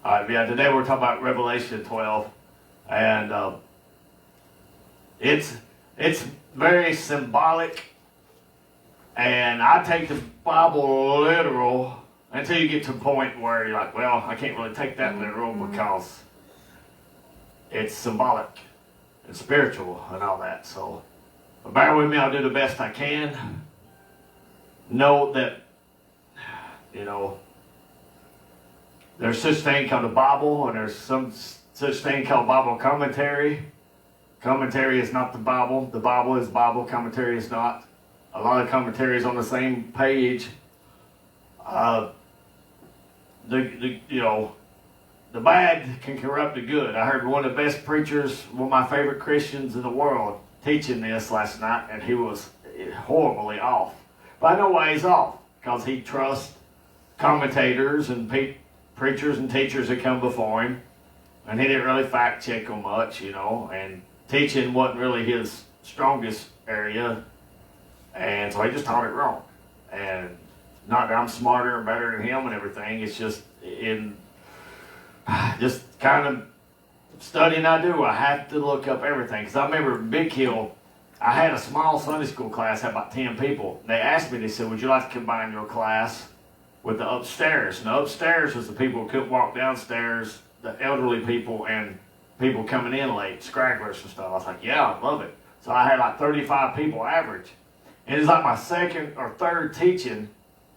Yeah, today we're talking about Revelation 12, and it's very symbolic, and I take the Bible literal until you get to a point where you're like, well, I can't really take that literal because it's symbolic and spiritual and all that. So bear with me, I'll do the best I can. Note that, there's such thing called the Bible, and there's some such thing called Bible commentary. Commentary is not the Bible. The Bible is Bible. Commentary is not. A lot of commentaries on the same page. The bad can corrupt the good. I heard one of the best preachers, one of my favorite Christians in the world, teaching this last night, and he was horribly off. But I know why he's off, because he trusts commentators and preachers and teachers that come before him, and he didn't really fact check them much, and teaching wasn't really his strongest area, and so he just taught it wrong. And not that I'm smarter and better than him and everything, it's just in just kind of studying I do, I have to look up everything. Because I remember Big Hill, I had a small Sunday school class, had about 10 people. They asked me, they said, would you like to combine your class with the upstairs? And the upstairs was the people who couldn't walk downstairs, the elderly people and people coming in late, scragglers and stuff. I was like, yeah, I love it. So I had like 35 people average. And it's like my second or third teaching.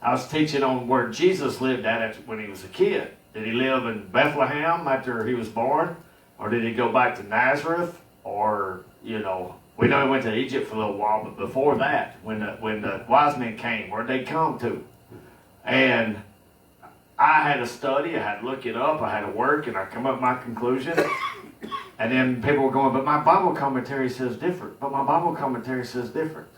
I was teaching on where Jesus lived at when he was a kid. Did he live in Bethlehem after he was born? Or did he go back to Nazareth? Or, we know he went to Egypt for a little while, but before that, when the wise men came, where'd they come to? And I had to study, I had to look it up, I had to work, and I come up with my conclusion. And then people were going, but my Bible commentary says different. But my Bible commentary says different.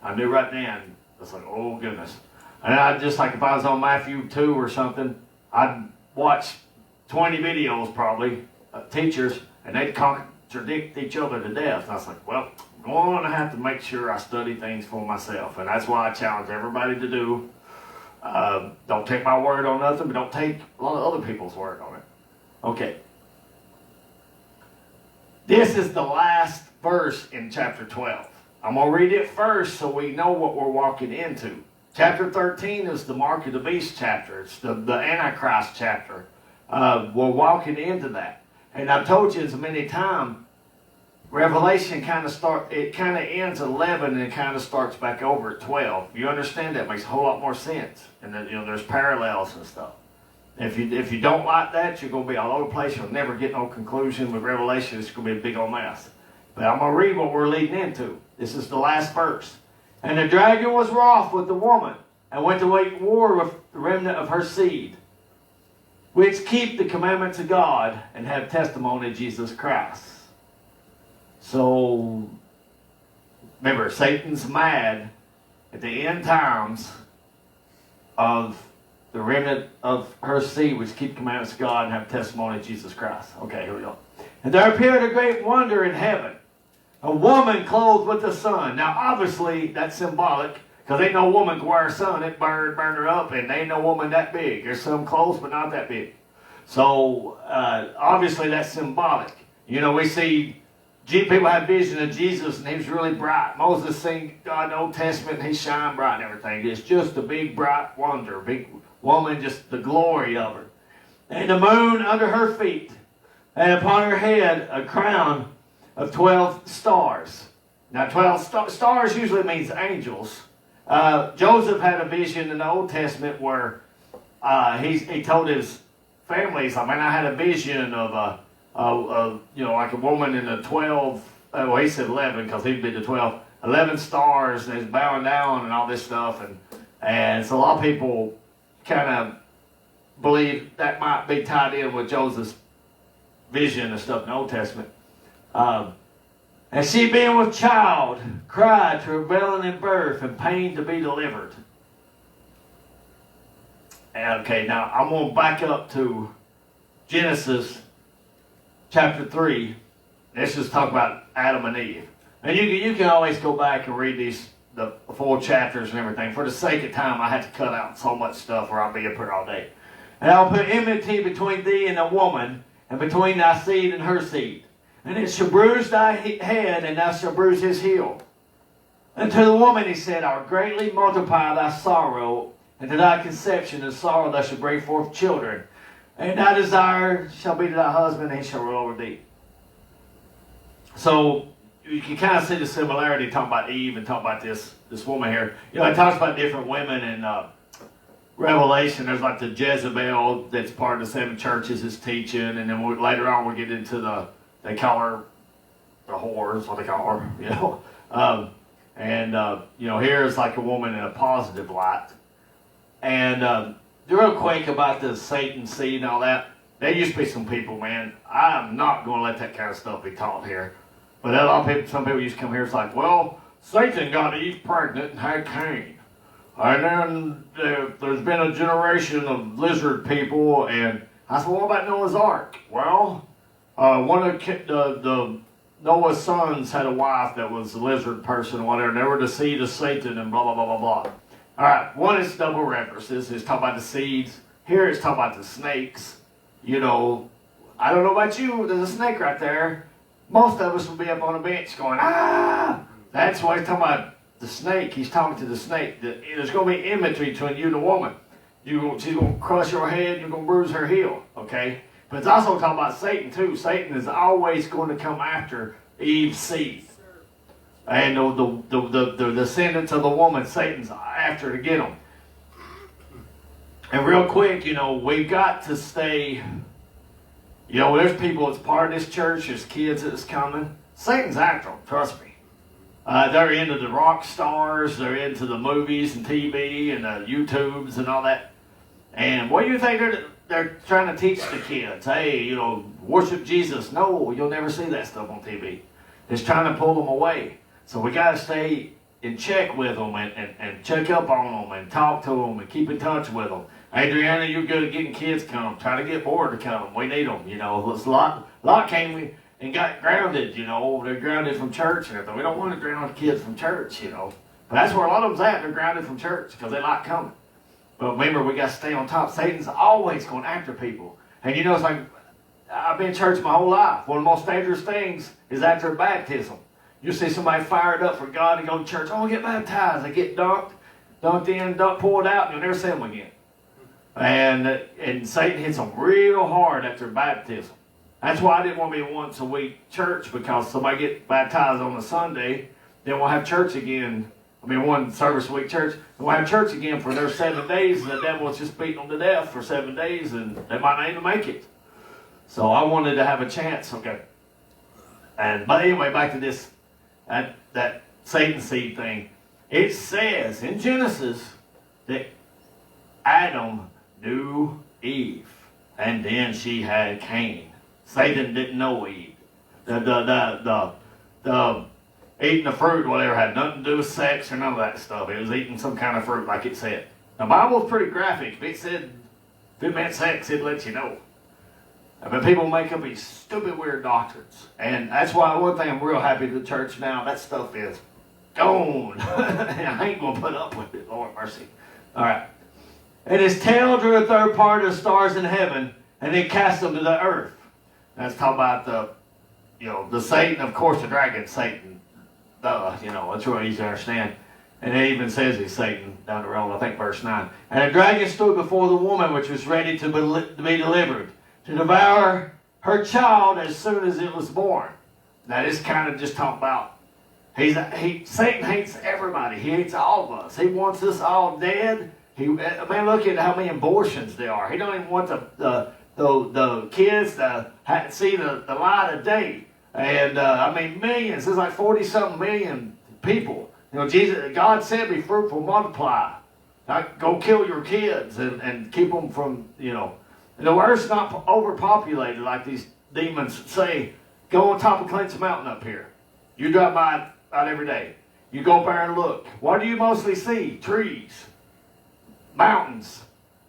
I knew right then, it's like, oh goodness. And I just, like if I was on Matthew 2 or something, I'd watch 20 videos probably, teachers, and they'd contradict each other to death. And I was like, well, I'm going to have to make sure I study things for myself. And that's why I challenge everybody to do. Don't take my word on nothing, but don't take a lot of other people's word on it. Okay. This is the last verse in chapter 12. I'm going to read it first so we know what we're walking into. Chapter 13 is the Mark of the Beast chapter. It's the Antichrist chapter. We're walking into that. And I've told you as many times, Revelation kind of ends at 11 and it kind of starts back over at 12. You understand that? It makes a whole lot more sense. And then, there's parallels and stuff. If you don't like that, you're going to be all over the place. You'll never get no conclusion with Revelation. It's going to be a big old mess. But I'm going to read what we're leading into. This is the last verse. And the dragon was wroth with the woman, and went to make war with the remnant of her seed, which keep the commandments of God, and have testimony of Jesus Christ. So, remember, Satan's mad at the end times of the remnant of her seed, which keep the commandments of God, and have testimony of Jesus Christ. Okay, here we go. And there appeared a great wonder in heaven, a woman clothed with the sun. Now, obviously, that's symbolic, because ain't no woman can wear a sun. It burn her up, and ain't no woman that big. There's some clothes, but not that big. So, obviously, that's symbolic. We see people have vision of Jesus, and he was really bright. Moses seen God in the Old Testament, and he shined bright and everything. It's just a big, bright wonder. Big woman, just the glory of her. And the moon under her feet, and upon her head a crown of 12 stars. Now, 12 stars usually means angels. Joseph had a vision in the Old Testament where he told his family, he's like, man, I had a vision of like a woman in the 12, well, he said 11 because he'd be the 12, 11 stars, and he's bowing down and all this stuff. And so a lot of people kind of believe that might be tied in with Joseph's vision and stuff in the Old Testament. And she being with child, cried, travailing in birth, and pain to be delivered. Okay, now I'm going to back up to Genesis chapter 3. Let's just talk about Adam and Eve. And you can always go back and read the 4 chapters and everything. For the sake of time, I had to cut out so much stuff or I'll be up here all day. And I will put enmity between thee and the woman, and between thy seed and her seed. And it shall bruise thy head, and thou shalt bruise his heel. And to the woman he said, I will greatly multiply thy sorrow, and to thy conception and sorrow thou shalt bring forth children. And thy desire shall be to thy husband, and he shall rule over thee. So you can kind of see the similarity talking about Eve and talking about this woman here. You know, it talks about different women in Revelation. There's like the Jezebel that's part of the 7 churches is teaching, and then later on we get into they call her the whore, is what they call her, you know. You know, here's like a woman in a positive light. And real quick about the Satan seed and all that, there used to be some people, man, I'm not going to let that kind of stuff be taught here. But a lot of people, some people used to come here, it's like, well, Satan got Eve pregnant and had Cain. And then there's been a generation of lizard people, and I said, well, what about Noah's Ark? Well, one of the Noah's sons had a wife that was a lizard person or whatever, and they were the seed of Satan and blah, blah, blah, blah, blah. All right, one is double references. It's talking about the seeds. Here it's talking about the snakes. You know, I don't know about you, there's a snake right there. Most of us will be up on a bench going, ah! That's why he's talking about the snake. He's talking to the snake. There's going to be enmity between you and the woman. She's going to crush your head, you're going to bruise her heel, okay? But it's also talking about Satan too. Satan is always going to come after Eve's seed. And the descendants of the woman, Satan's after to get them. And real quick, you know, we've got to stay, you know, there's people that's part of this church, there's kids that's coming. Satan's after them, trust me. They're into the rock stars, they're into the movies and TV and the YouTubes and all that. And what do you think they're trying to teach the kids? Hey, you know, worship Jesus. No, you'll never see that stuff on TV. It's trying to pull them away. So we got to stay in check with them and check up on them and talk to them and keep in touch with them. Adriana, you're good at getting kids come. Try to get bored to come. We need them, you know. A lot came and got grounded, you know. They're grounded from church and everything. We don't want to ground kids from church, you know. But that's where a lot of them's at. They're grounded from church because they like coming. But remember, we got to stay on top. Satan's always going after people. And you know, it's like, I've been in church my whole life. One of the most dangerous things is after baptism. You see somebody fired up for God and go to church. Oh, get baptized. They get dunked in, poured out, and you'll never see them again. And Satan hits them real hard after baptism. That's why I didn't want to be a once a week church, because somebody get baptized on a Sunday, then we'll have church again. I mean, one service a week church. And we'll have church again for their 7 days, and the devil's just beating them to death for 7 days, and they might not even make it. So I wanted to have a chance, okay. But anyway, back to this, that Satan seed thing. It says in Genesis that Adam knew Eve, and then she had Cain. Satan didn't know Eve. The eating the fruit or whatever had nothing to do with sex or none of that stuff. It was eating some kind of fruit, like it said. The Bible's pretty graphic. If it said, if it meant sex, it'd let you know. But people make up these stupid, weird doctrines. And that's why one thing I'm real happy to the church now, that stuff is gone. I ain't going to put up with it, Lord mercy. All right. And his tail drew a third part of the stars in heaven, and then cast them to the earth. That's talking about the Satan, of course, the dragon, Satan. It's really easy to understand. And it even says he's Satan down the road, I think verse 9. And the dragon stood before the woman, which was ready to be delivered, to devour her child as soon as it was born. Now this kind of just talking about, Satan hates everybody. He hates all of us. He wants us all dead. Look at how many abortions there are. He don't even want the kids to see the light of day. And millions. There's like 40-something million people. You know, God said, "Be fruitful, multiply. Not go kill your kids and keep them from, you know." And the earth's not overpopulated like these demons say. Go on top of Clinton Mountain up here. You drive by it about every day. You go up there and look. What do you mostly see? Trees. Mountains.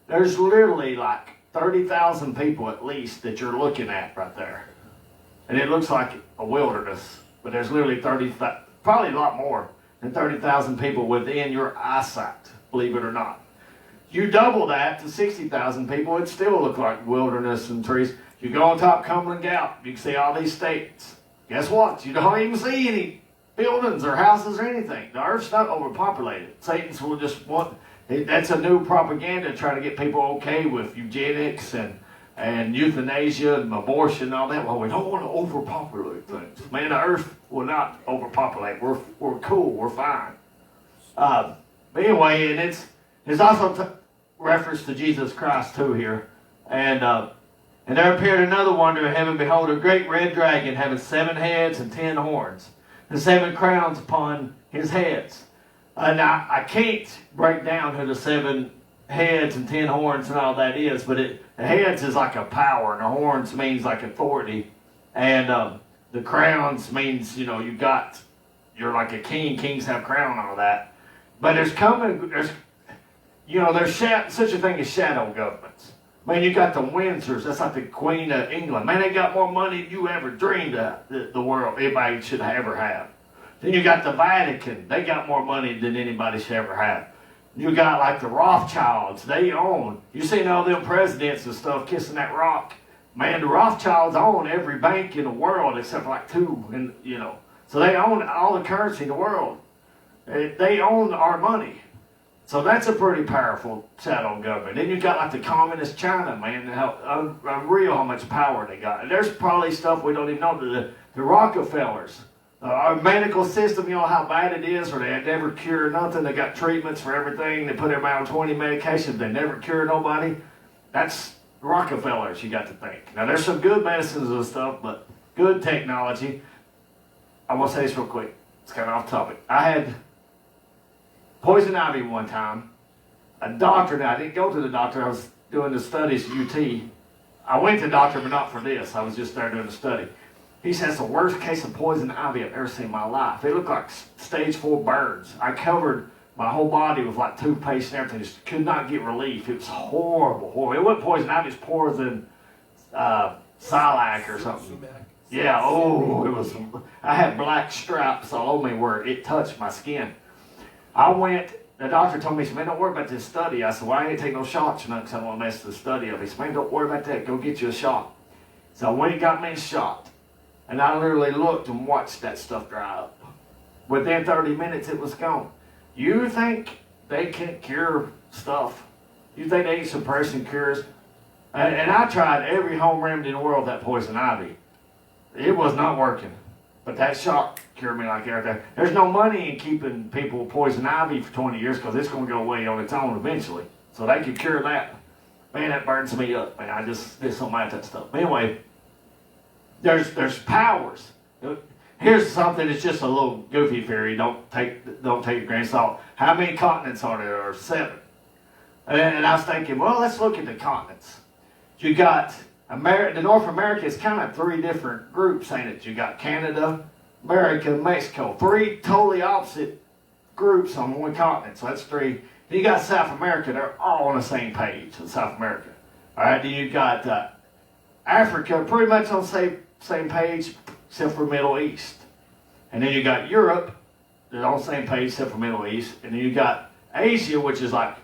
There's literally like 30,000 people at least that you're looking at right there. And it looks like a wilderness. But there's literally probably a lot more than 30,000 people within your eyesight, believe it or not. You double that to 60,000 people, it'd still look like wilderness and trees. You go on top of Cumberland Gap, you can see all these states. Guess what? You don't even see any buildings or houses or anything. The earth's not overpopulated. Satan's will just want, that's a new propaganda trying to get people okay with eugenics and euthanasia and abortion and all that. Well, we don't want to overpopulate things. Man, the earth will not overpopulate. We're cool. We're fine. But anyway, and it's also reference to Jesus Christ too here. And there appeared another wonder in heaven. Behold, a great red dragon having 7 heads and 10 horns, and 7 crowns upon his heads. Now, I can't break down who the 7 heads and 10 horns and all that is, but the heads is like a power, and the horns means like authority, and the crowns means, you're like a king. Kings have crown and all that. But there's such a thing as shadow governments. Man, you got the Windsors. That's like the Queen of England. Man, they got more money than you ever dreamed of the world anybody should ever have. Then you got the Vatican. They got more money than anybody should ever have. You got like the Rothschilds. They own. You seen all them presidents and stuff kissing that rock. Man, the Rothschilds own every bank in the world except for like 2. And so they own all the currency in the world. They own our money. So that's a pretty powerful shadow government. Then you got like the communist China, man, unreal how much power they got. And there's probably stuff we don't even know. The Rockefellers, our medical system, how bad it is, or they never cure nothing. They got treatments for everything. They put everybody on 20 medications. They never cure nobody. That's the Rockefellers, you got to think. Now there's some good medicines and stuff, but good technology. I want to say this real quick. It's kind of off topic. I had poison ivy one time. A doctor, now I didn't go to the doctor, I was doing the studies at UT. I went to the doctor, but not for this. I was just there doing the study. He said, it's the worst case of poison ivy I've ever seen in my life. It looked like stage 4 burns. I covered my whole body with like toothpaste and everything. Just could not get relief. It was horrible, horrible. It wasn't poison ivy, it was poison Silac or something. Yeah, it was. I had black stripes all over me where it touched my skin. The doctor told me, he said, man, don't worry about this study. I said, well, I ain't take no shots or nothing because I don't want to mess the study up. He said, man, don't worry about that. Go get you a shot. So I went and got me a shot. And I literally looked and watched that stuff dry up. Within 30 minutes, it was gone. You think they can't cure stuff? You think they ain't suppressing cures? And I tried every home remedy in the world, that poison ivy. It was not working. But that shot cured me like everything. There's no money in keeping people with poison ivy for 20 years because it's going to go away on its own eventually. So they could cure that. Man, that burns me up. Man, I just did something about that stuff. But anyway, there's powers. Here's something that's just a little goofy theory. Don't take it with a grain of salt. How many continents are there? There are 7. And I was thinking, well, let's look at the continents. You got the North America is kind of 3 different groups, ain't it? You got Canada, America, and Mexico. 3 totally opposite groups on one continent. So that's 3. Then you got South America. They're all on the same page in South America. All right. Then you got Africa, pretty much on the same page except for Middle East. And then you got Europe. They're on the same page except for Middle East. And then you got Asia, which is like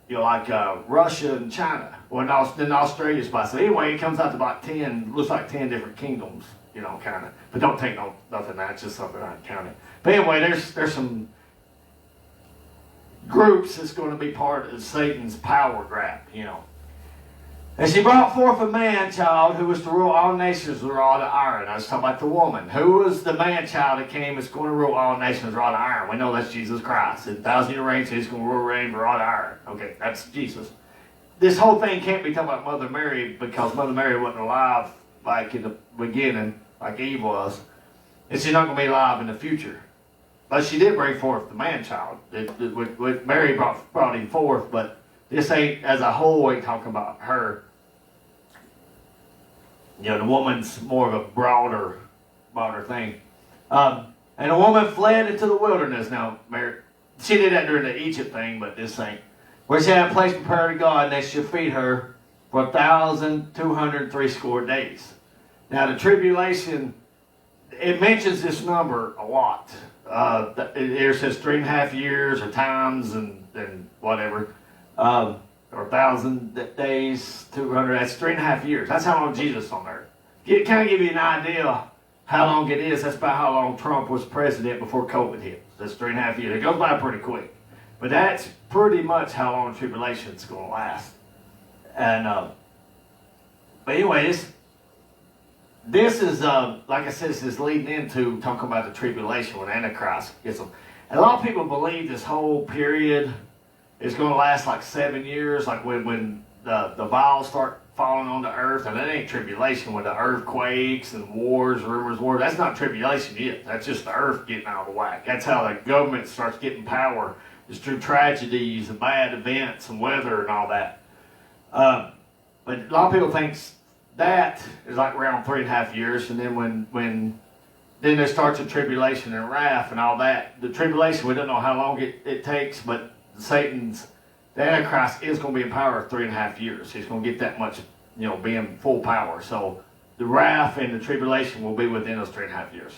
Russia and China. Well, then Australia's by. So anyway, it comes out to about 10, looks like 10 different kingdoms, kind of. But don't take nothing. That's just something I counted. But anyway, there's some groups that's going to be part of Satan's power grab, And she brought forth a man-child who was to rule all nations with a rod of iron. I was talking about the woman. Who was the man-child that came that's going to rule all nations with a rod of iron? We know that's Jesus Christ. In 1,000-year reign, so he's going to rule reign with a rod of iron. Okay, that's Jesus. This whole thing can't be talking about Mother Mary because Mother Mary wasn't alive like in the beginning, like Eve was. And she's not going to be alive in the future. But she did bring forth the man-child. Mary brought him forth, but this ain't, as a whole, ain't talking about her. The woman's more of a broader thing. And the woman fled into the wilderness. Now, Mary, she did that during the Egypt thing, but this ain't. Where she had a place prepared to God, and they should feed her for 1,260 days. Now, the tribulation, it mentions this number a lot. It says 3.5 years or times and whatever. or 1,000 days, 200, that's 3.5 years. That's how long Jesus on earth. It kind of give you an idea how long it is. That's about how long Trump was president before COVID hit. That's 3.5 years. It goes by pretty quick. But that's pretty much how long the tribulation is going to last. And, but anyways, this is, like I said, this is leading into talking about the tribulation when Antichrist gets them. And a lot of people believe this whole period is going to last like 7 years, like when the vials start falling on the earth. And that ain't tribulation, when the earthquakes and wars, rumors of war. That's not tribulation yet. That's just the earth getting out of whack. That's how the government starts getting power, is through tragedies and bad events and weather and all that. But a lot of people think that is like around 3.5 years, and then when there starts the tribulation and wrath and all that. The tribulation, we don't know how long it takes, but the Antichrist is going to be in power 3.5 years. He's going to get that much, be in full power. So the wrath and the tribulation will be within those 3.5 years.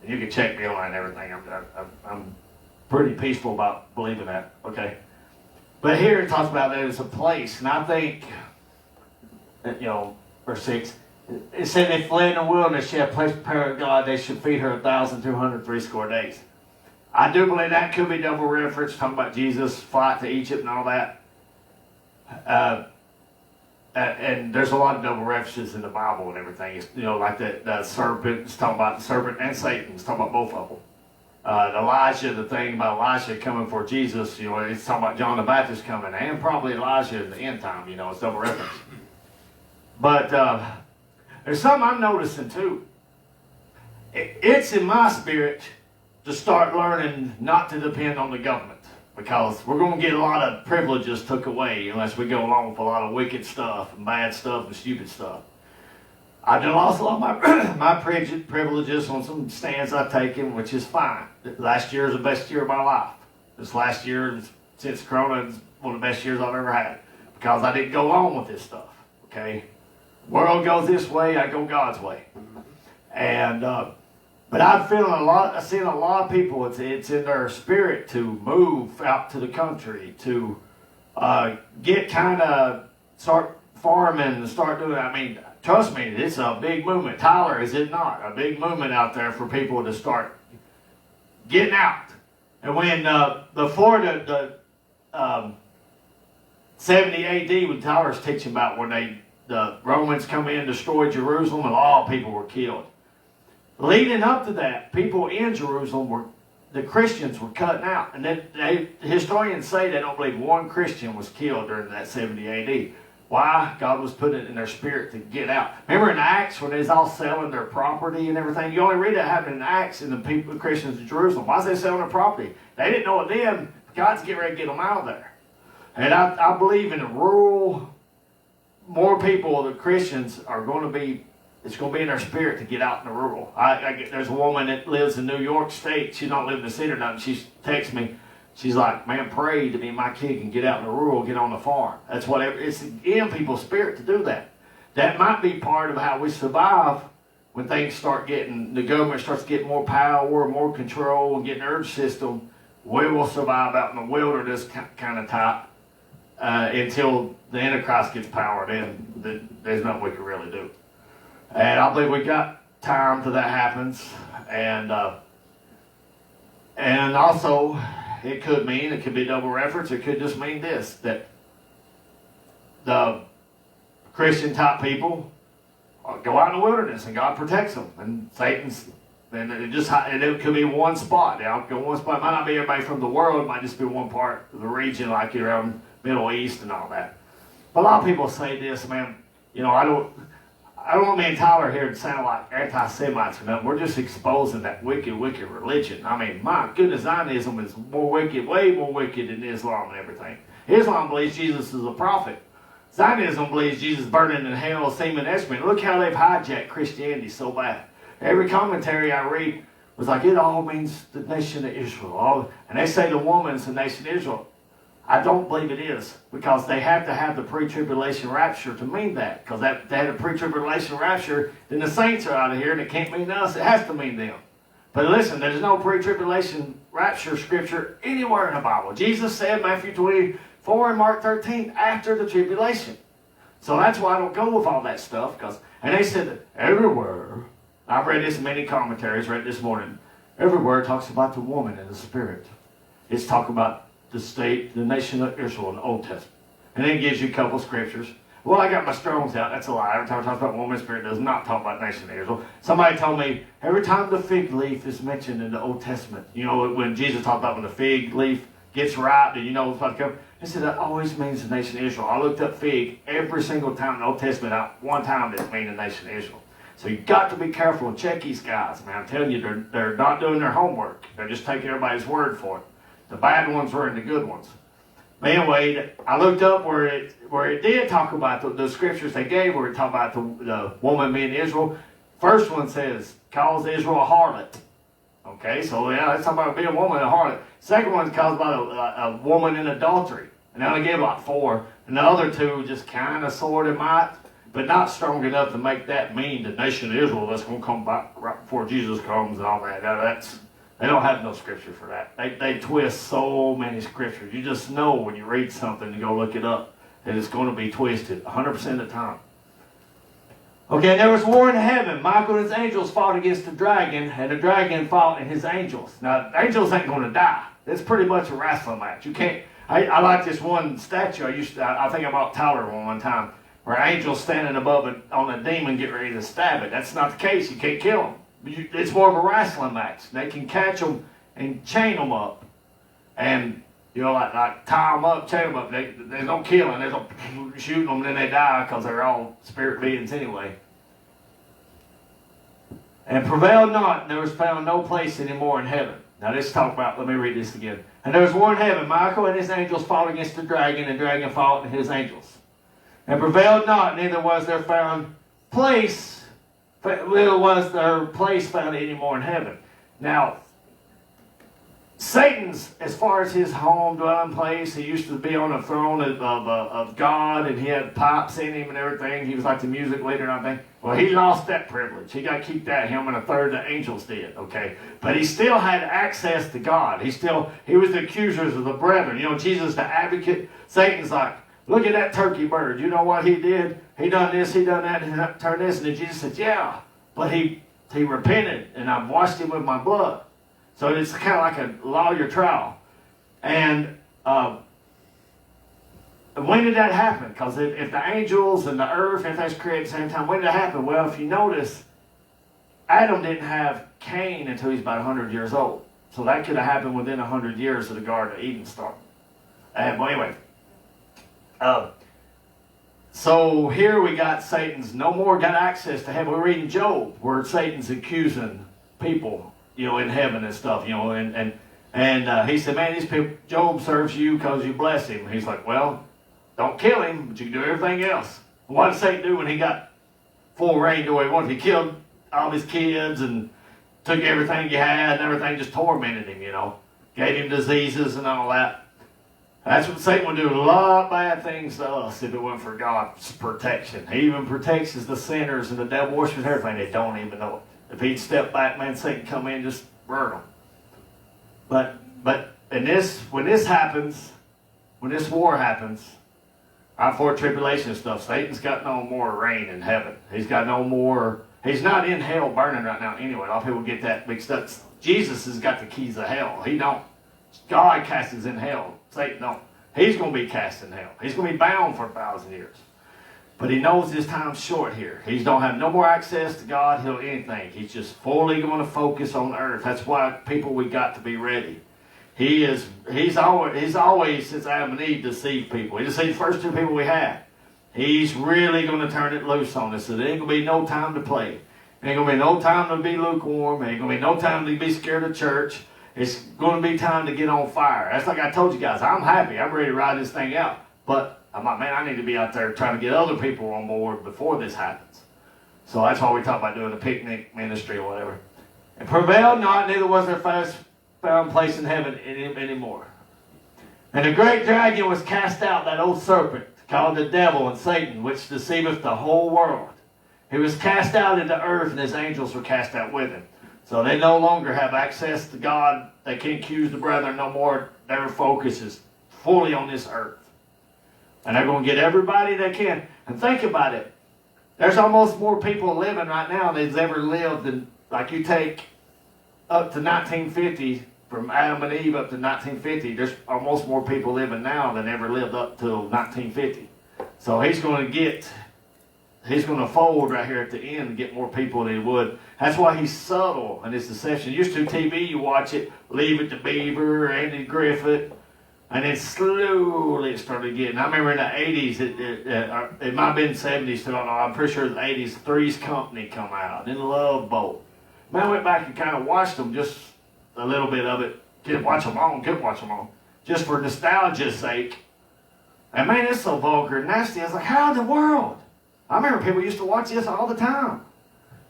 And you can check me on and everything. I'm pretty peaceful about believing that. Okay. But here it talks about there's a place, and I think, verse 6, it said they fled in the wilderness. She had a place prepared of God. They should feed her 1,260 days. I do believe that could be double reference, talking about Jesus' flight to Egypt and all that. And there's a lot of double references in the Bible and everything. It's, like the serpent, it's talking about the serpent and Satan. It's talking about both of them. Elijah, the thing about Elijah coming for Jesus, it's talking about John the Baptist coming, and probably Elijah in the end time, it's double reference. But there's something I'm noticing too. It's in my spirit to start learning not to depend on the government, because we're going to get a lot of privileges took away unless we go along with a lot of wicked stuff and bad stuff and stupid stuff. I done lost a lot of my privileges on some stands I've taken, which is fine. Last year is the best year of my life. This last year, since Corona, is one of the best years I've ever had, because I didn't go along with this stuff. Okay, world goes this way, I go God's way, and but I've seen a lot of people. It's in their spirit to move out to the country, to start farming and start doing. I mean, trust me, it's a big movement. Tyler, is it not a big movement out there for people to start getting out? And when before the 70 AD, when Tyler's teaching about when the Romans come in, destroyed Jerusalem, and all people were killed. Leading up to that, people in Jerusalem the Christians were cutting out. And then historians say they don't believe one Christian was killed during that 70 AD. Why? God was putting it in their spirit to get out. Remember in Acts when they was all selling their property and everything? You only read that happening in Acts in the Christians in Jerusalem. Why is they selling their property? They didn't know it then. God's getting ready to get them out of there. And I believe in the rural, more people, the Christians, are going to be, it's going to be in their spirit to get out in the rural. There's a woman that lives in New York State. She don't live in the city or nothing. She texts me. She's like, man, pray to me and my kid can get out in the rural, get on the farm. That's whatever. It's in people's spirit to do that. That might be part of how we survive when things start the government starts getting more power, more control, and getting an urge system. We will survive out in the wilderness kind of type until the Antichrist gets power. Then there's nothing we can really do. And I believe we got time till that happens. And also, it could be double reference. It could just mean this, that the Christian type people go out in the wilderness and God protects them. And it could be one spot. They'll go one spot. It might not be everybody from the world. It might just be one part of the region, like around Middle East and all that. But a lot of people say this, man, I don't want me and Tyler here to sound like anti-Semites or nothing. We're just exposing that wicked religion. I mean, my goodness, Zionism is more wicked, way more wicked than Islam and everything. Islam believes Jesus is a prophet. Zionism believes Jesus burning in hell, semen excrement. Look how they've hijacked Christianity so bad. Every commentary I read was like, it all means the nation of Israel. And they say the woman's the nation of Israel. I don't believe it is, because they have to have the pre-tribulation rapture to mean that. Because they had a pre-tribulation rapture, then the saints are out of here, and it can't mean us. It has to mean them. But listen, there's no pre-tribulation rapture scripture anywhere in the Bible. Jesus said, Matthew 23, 4 and Mark 13 after the tribulation. So that's why I don't go with all that stuff. And they said that everywhere, I've read this in many commentaries, read this morning, everywhere it talks about the woman and the spirit. It's talking about the state, the nation of Israel in the Old Testament. And then it gives you a couple scriptures. Well, I got my Strong's out. That's a lie. Every time it talks about woman and spirit, it does not talk about nation of Israel. Somebody told me every time the fig leaf is mentioned in the Old Testament, you know, when Jesus talked about when the fig leaf gets ripe, do you know what's about to come? He said that always means the nation of Israel. I looked up fig every single time in the Old Testament. Not one time did it mean the nation of Israel. So you got to be careful and check these guys. Man, I'm telling you, they're not doing their homework. They're just taking everybody's word for it. The bad ones were in the good ones. But anyway, I looked up where it did talk about the scriptures they gave, where it talked about the woman being Israel. First one says, calls Israel a harlot. Okay, so yeah, that's talking about being a woman, a harlot. Second one calls about a woman in adultery. And I only gave like 4. And the other 2 just kind of sort of might, but not strong enough to make that mean the nation of Israel that's going to come back right before Jesus comes and all that. They don't have no scripture for that. They twist so many scriptures. You just know when you read something and go look it up that it's going to be twisted 100% of the time. Okay, there was war in heaven. Michael and his angels fought against the dragon, and the dragon fought and his angels. Now, angels ain't going to die. It's pretty much a wrestling match. You can't. I like this one statue. I think I bought Tyler one time, where angels standing above it on a demon get ready to stab it. That's not the case. You can't kill them. It's more of a wrestling match. They can catch them and chain them up, and you know, like tie them up, chain them up. There's no killing. There's no shooting them, and then they die because they're all spirit beings anyway. And prevailed not, and there was found no place anymore in heaven. Now let's talk about. Let me read this again. And there was war in heaven. Michael and his angels fought against the dragon, and the dragon fought and his angels, and prevailed not. Neither was there found place. Little was their place found any more in heaven. Now, Satan's, as far as his home dwelling place, he used to be on the throne of God, and he had pipes in him and everything. He was like the music leader and everything. Well, he lost that privilege. He got to keep that. Him and a third of the angels did. Okay, but he still had access to God. He was the accusers of the brethren. You know, Jesus, the advocate. Satan's like, look at that turkey bird. You know what he did? He done this, he done that, and turned this. And then Jesus said, yeah, but he repented, and I've washed him with my blood. So it's kind of like a lawyer trial. And when did that happen? Because if the angels and the earth, if that's created at the same time, when did it happen? Well, if you notice, Adam didn't have Cain until he's about 100 years old. So that could have happened within 100 years of the Garden of Eden starting. Well, anyway. So here we got Satan's no more got access to heaven. We're reading Job, where Satan's accusing people, you know, in heaven and stuff, you know, and he said, man, these people, Job serves you because you bless him. He's like, well, don't kill him, but you can do everything else. What did Satan do when he got full reign to where he wanted? He killed all his kids and took everything he had, and everything just tormented him, you know, gave him diseases and all that. That's what Satan would do. A lot of bad things to us if it weren't for God's protection. He even protects the sinners, and the devil worships everything. They don't even know it. If he'd step back, man, Satan come in and just burn them. But when this happens, when this war happens, before tribulation and stuff, Satan's got no more reign in heaven. He's got no more. He's not in hell burning right now anyway. A lot of people get that mixed up. Jesus has got the keys of hell. He don't. God casts us in hell. Satan don't. He's going to be cast in hell. He's going to be bound for 1,000 years. But he knows his time's short here. He don't have no more access to God. He'll anything. He's just fully going to focus on earth. That's why people, we got to be ready. He's always since Adam and Eve deceived people. He deceived the first 2 people we had. He's really going to turn it loose on us. So there ain't going to be no time to play. There ain't going to be no time to be lukewarm. There ain't going to be no time to be scared of church. It's going to be time to get on fire. That's like I told you guys. I'm happy. I'm ready to ride this thing out. But I'm like, man, I need to be out there trying to get other people on board before this happens. So that's why we talk about doing a picnic ministry or whatever. And prevailed not, neither was there found place in heaven anymore. And the great dragon was cast out, that old serpent, called the devil and Satan, which deceiveth the whole world. He was cast out into earth, and his angels were cast out with him. So they no longer have access to God. They can't accuse the brethren no more. Their focus is fully on this earth. And they're going to get everybody they can. And think about it. There's almost more people living right now than there's ever lived. And like you take up to 1950, from Adam and Eve up to 1950, there's almost more people living now than ever lived up till 1950. So he's going to fold right here at the end and get more people than he would. That's why he's subtle in his deception. Used to TV, you watch it, Leave It to Beaver, Andy Griffith, and then slowly it started getting. I remember in the 80s, it might have been 70s, I don't know, I'm pretty sure the 80s, Three's Company come out, then Love Boat. Man, I went back and kind of watched them, just a little bit of it. Couldn't watch them all, just for nostalgia's sake. And man, it's so vulgar and nasty. I was like, how in the world? I remember people used to watch this all the time.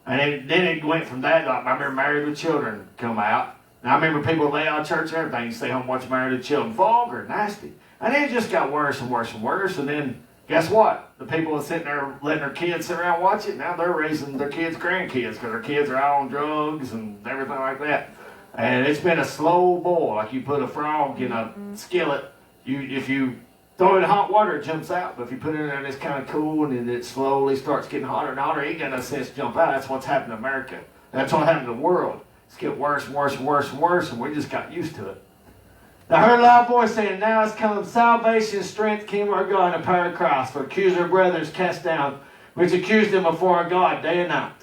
And then it went from that, like, I remember Married with Children come out. And I remember people lay out of church and everything, stay home and watch Married with Children. Vulgar, nasty. And then it just got worse and worse and worse. And then, guess what? The people that sitting there letting their kids sit around and watch it, now they're raising their kids' grandkids because their kids are all on drugs and everything like that. And it's been a slow boil, like you put a frog in a skillet. If you throw it in hot water, it jumps out. But if you put it in there and it's kind of cool and then it slowly starts getting hotter and hotter, it ain't got no sense to jump out. That's what's happened to America. That's what happened to the world. It's getting worse and worse and worse and worse, and we just got used to it. I heard a loud voice saying, now has come salvation, strength, kingdom of our God, and the power of Christ. For accuser of brothers cast down, which accused them before our God day and night.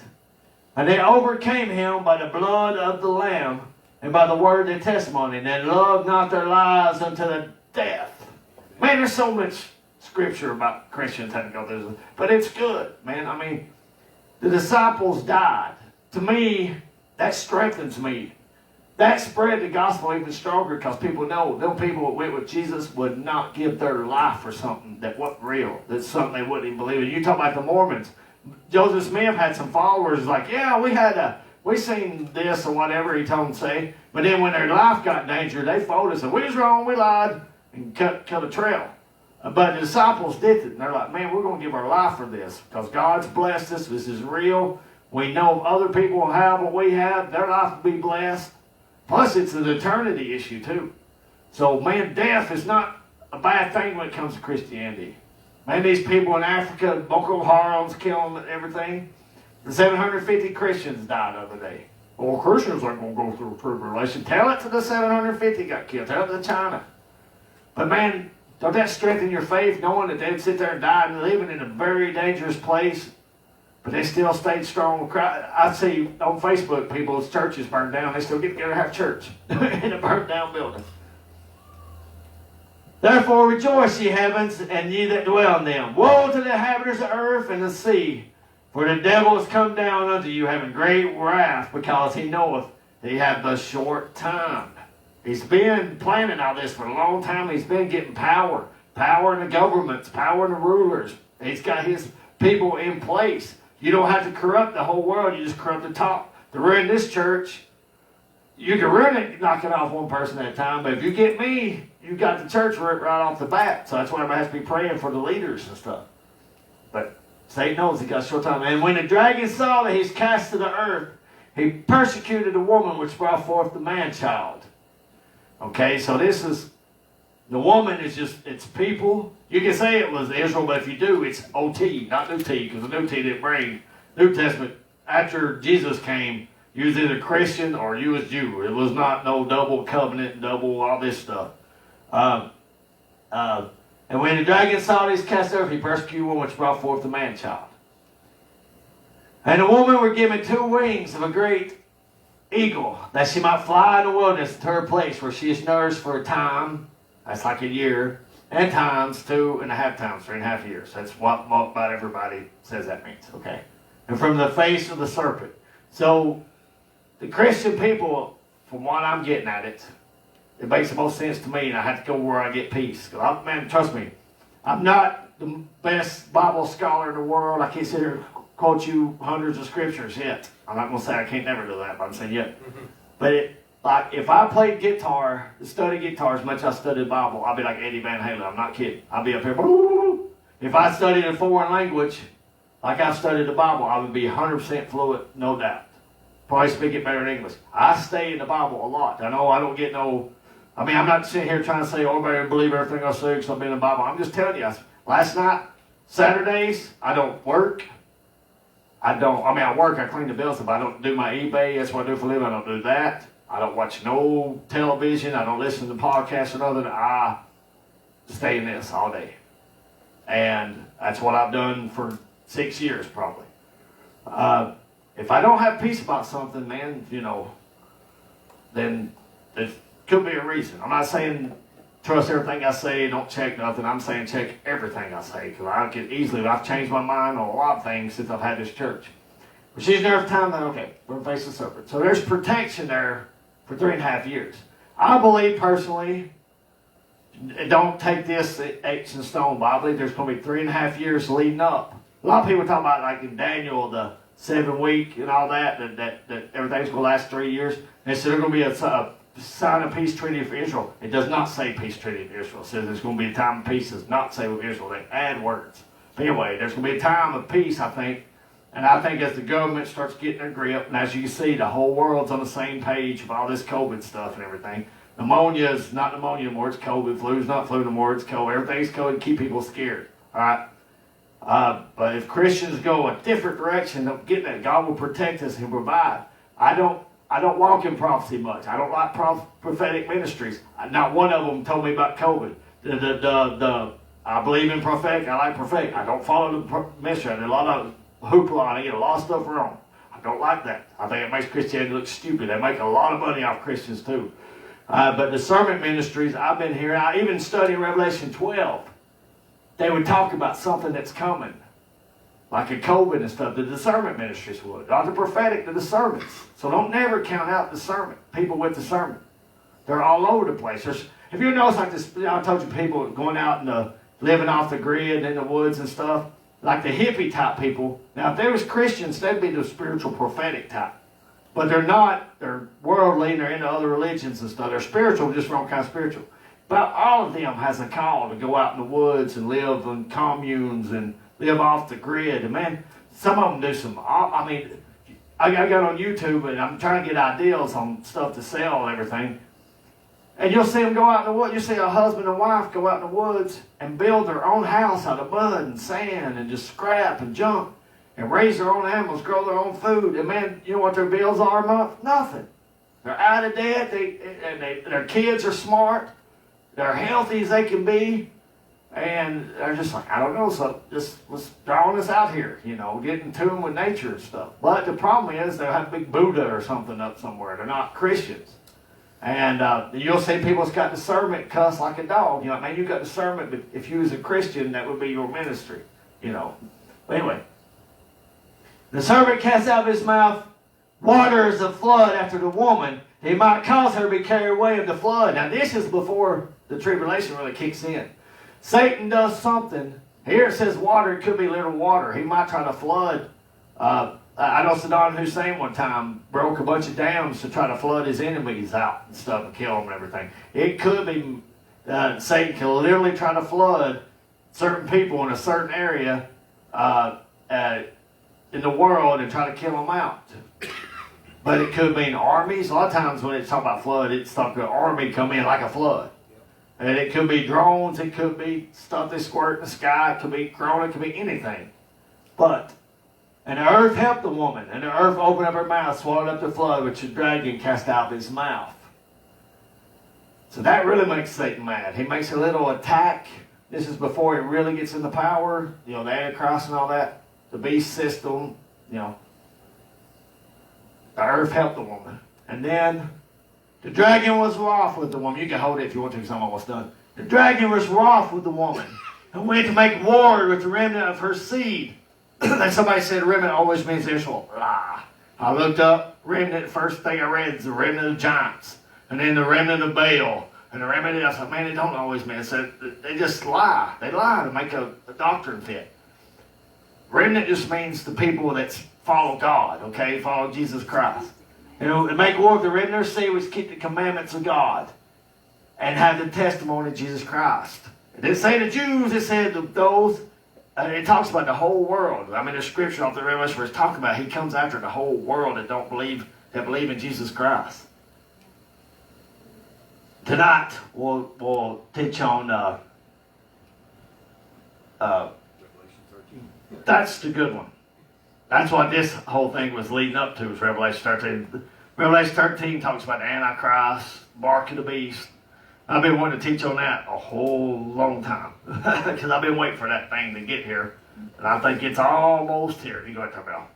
And they overcame him by the blood of the Lamb and by the word of their testimony, and they loved not their lives unto the death. Man, there's so much scripture about Christians having to go through this, but it's good, man. I mean, the disciples died. To me, that strengthens me. That spread the gospel even stronger because people know them people that went with Jesus would not give their life for something that wasn't real. That's something they wouldn't even believe in. You talk about the Mormons. Joseph Smith had some followers like, yeah, we seen this or whatever he told them to say. But then when their life got in danger, they folded and said, we was wrong, we lied, and cut a trail. But the disciples did it. And they're like, man, we're going to give our life for this because God's blessed us. This is real. We know other people will have what we have. Their life will be blessed. Plus, it's an eternity issue, too. So, man, death is not a bad thing when it comes to Christianity. Man, these people in Africa, Boko Haram's killing everything. The 750 Christians died the other day. Well, Christians aren't going to go through tribulation. Tell it to the 750 got killed. Tell it to China. But, man, don't that strengthen your faith, knowing that they'd sit there and die and living in a very dangerous place, but they still stayed strong. I see on Facebook people's churches burned down. They still get together and have church in a burned down building. Therefore rejoice, ye heavens, and ye that dwell in them. Woe to the inhabitants of earth and the sea, for the devil is come down unto you, having great wrath, because he knoweth that he hath but short time. He's been planning all this for a long time. He's been getting power. Power in the governments, power in the rulers. He's got his people in place. You don't have to corrupt the whole world. You just corrupt the top. To ruin this church, you can ruin it knocking off one person at a time. But if you get me, you got the church right off the bat. So that's why everybody has to be praying for the leaders and stuff. But Satan knows he got a short time. And when the dragon saw that he's cast to the earth, he persecuted the woman which brought forth the man-child. Okay, so this is, the woman is just, it's people. You can say it was Israel, but if you do, it's OT, not New T, because the New T didn't bring New Testament. After Jesus came, you was either Christian or you was Jew. It was not no double covenant, double all this stuff. And when the dragon saw these cast earth, he persecuted one which brought forth the man-child. And the woman were given 2 wings of a great eagle, that she might fly in the wilderness to her place where she is nourished for a time. That's like a year. And times 2.5 times, 3.5 years. That's what about everybody says that means, okay? And from the face of the serpent. So, the Christian people, from what I'm getting at it makes the most sense to me, and I have to go where I get peace. Man, trust me, I'm not the best Bible scholar in the world. I can't sit here and quote you hundreds of scriptures yet. I'm not going to say I can't never do that, but I'm saying yet. Mm-hmm. But like if I played guitar, study guitar as much as I studied the Bible, I'll be like Eddie Van Halen. I'm not kidding. I'll be up here. If I studied a foreign language, like I studied the Bible, I would be 100% fluent, no doubt. Probably speak it better than English. I stay in the Bible a lot. I know I don't get no, I'm not sitting here trying to say, oh, I better believe everything I say because I've been in the Bible. I'm just telling you, Last night, Saturdays, I don't work. I work, I clean the bills, but I don't do my eBay. That's what I do for a living. I don't do that. I don't watch no television. I don't listen to podcasts or nothing. I stay in this all day. And that's what I've done for 6 years probably. If I don't have peace about something, man, then there could be a reason. I'm not saying trust everything I say, don't check nothing. I'm saying check everything I say, because I've changed my mind on a lot of things since I've had this church. But she's there at the time that, okay, we're facing serpent. So there's protection there for 3.5 years. I believe personally, don't take this H and stone, but I believe there's going to be 3.5 years leading up. A lot of people talk about, like in Daniel, the 7 week and all that everything's going to last 3 years. They said there's going to be a sign of peace treaty for Israel. It does not say peace treaty for Israel. It says there's going to be a time of peace. It does not say with Israel. They add words. But anyway, there's going to be a time of peace, I think. And I think as the government starts getting their grip, and as you can see, the whole world's on the same page of all this COVID stuff and everything. Pneumonia is not pneumonia anymore, it's COVID. Flu is not flu anymore, it's COVID. Everything's COVID to keep people scared. All right? But if Christians go a different direction, they'll get that. God will protect us and provide. I don't walk in prophecy much. I don't like prophetic ministries. Not one of them told me about COVID. I believe in prophetic. I like prophetic. I don't follow the ministry. I do a lot of hoopla and I get a lot of stuff wrong. I don't like that. I think it makes Christianity look stupid. They make a lot of money off Christians too. But discernment ministries, I've been here. I even study Revelation 12. They would talk about something that's coming, like a COVID and stuff. The discernment ministries would. Not the prophetic, the discernments. So don't never count out discernment. People with discernment. They're all over the place. If you notice, like this, I told you, people going out and living off the grid in the woods and stuff, like the hippie type people. Now, if there was Christians, they'd be the spiritual prophetic type. But they're not. They're worldly and they're into other religions and stuff. They're spiritual, just wrong kind of spiritual. But all of them has a call to go out in the woods and live in communes and live off the grid. And man, some of them do some, I got on YouTube and I'm trying to get ideas on stuff to sell and everything. And you'll see them go out in the woods. You see a husband and wife go out in the woods and build their own house out of mud and sand and just scrap and junk and raise their own animals, grow their own food. And man, you know what their bills are a month? Nothing. They're out of debt. Their kids are smart. They're healthy as they can be. And they're just like, I don't know, so just was drawing us out here, getting to them with nature and stuff. But the problem is they'll have a big Buddha or something up somewhere. They're not Christians. And you'll see people that's got discernment cuss like a dog. Man, you got discernment, but if you was a Christian, that would be your ministry, But anyway, the serpent cast out of his mouth waters of flood after the woman. He might cause her to be carried away of the flood. Now, this is before the tribulation really kicks in. Satan does something. Here it says water. It could be little water. He might try to flood. I know Saddam Hussein one time broke a bunch of dams to try to flood his enemies out and stuff and kill them and everything. It could be Satan can literally try to flood certain people in a certain area in the world and try to kill them out. But it could mean armies. A lot of times when it's talking about flood, it's talking about an army come in like a flood. And it could be drones. It could be stuff they squirt in the sky. It could be corona. It could be anything. And the earth helped the woman. And the earth opened up her mouth, swallowed up the flood, which the dragon cast out of his mouth. So that really makes Satan mad. He makes a little attack. This is before he really gets into power. The Antichrist and all that. The beast system. The earth helped the woman. And then the dragon was wroth with the woman. You can hold it if you want to, because I'm almost done. The dragon was wroth with the woman and went to make war with the remnant of her seed. And somebody said remnant always means Israel. I looked up remnant. First thing I read is the remnant of giants. And then the remnant of Baal. And the remnant, I said, man, it don't always mean. So they just lie. They lie to make a doctrine fit. Remnant just means the people that follow God, okay? Follow Jesus Christ. And make war with the remnant of seed, which keep the commandments of God and have the testimony of Jesus Christ. It didn't say the Jews, it said those. It talks about the whole world. There's scripture off the Revelation where it's talking about he comes after the whole world that believe in Jesus Christ. Tonight we'll teach on That's the good one. That's what this whole thing was leading up to, was Revelation 13. Revelation 13 talks about the Antichrist, mark of the beast. I've been wanting to teach on that a whole long time because I've been waiting for that thing to get here. And I think it's almost here. You go ahead, Bell.